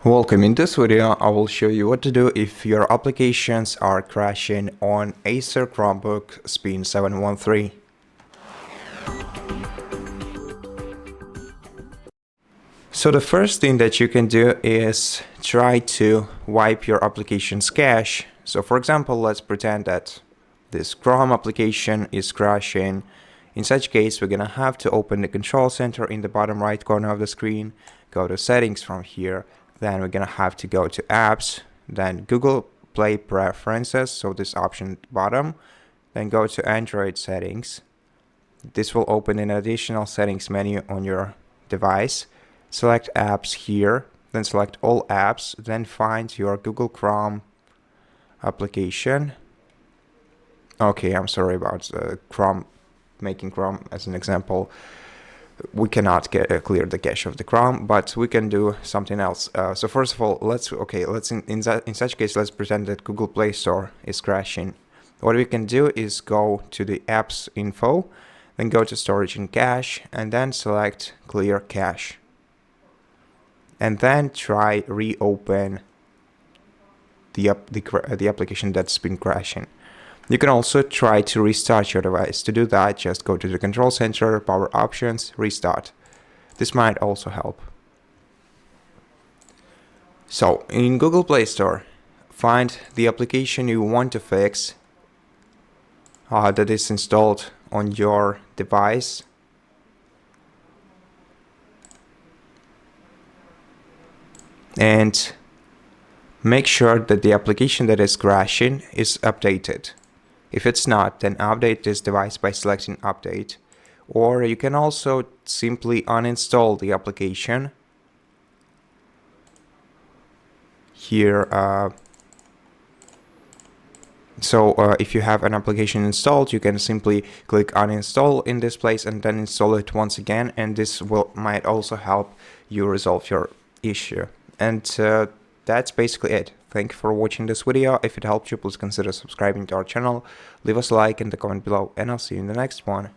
Welcome. In this video, I will show you what to do if your applications are crashing on ACER Chromebook Spin 713. So the first thing that you can do is try to wipe your application's cache. So for example, let's pretend that this Chrome application is crashing. In such case, we're gonna have to open the control center in the bottom right corner of the screen, go to settings from here. Then we're gonna have to go to apps, then Google Play Preferences, so this option at the bottom, then go to Android settings. This will open an additional settings menu on your device. Select apps here, then select all apps, then find your Google Chrome application. Okay, I'm sorry about Chrome, making Chrome as an example. We cannot clear the cache of the Chrome, but we can do something else. So first of all, let's in such case, let's pretend that Google Play Store is crashing. What we can do is go to the apps info, then go to storage and cache, and then select clear cache. And then try reopen the application that's been crashing. You can also try to restart your device. To do that, just go to the control center, power options, restart. This might also help. So in Google Play Store, find the application you want to fix that is installed on your device. And make sure that the application that is crashing is updated. If it's not, then update this device by selecting update. Or you can also simply uninstall the application. Here, if you have an application installed, you can simply click uninstall in this place and then install it once again. And this might also help you resolve your issue. And that's basically it. Thank you for watching this video. If it helped you, please consider subscribing to our channel. Leave us a like in the comment below, and I'll see you in the next one.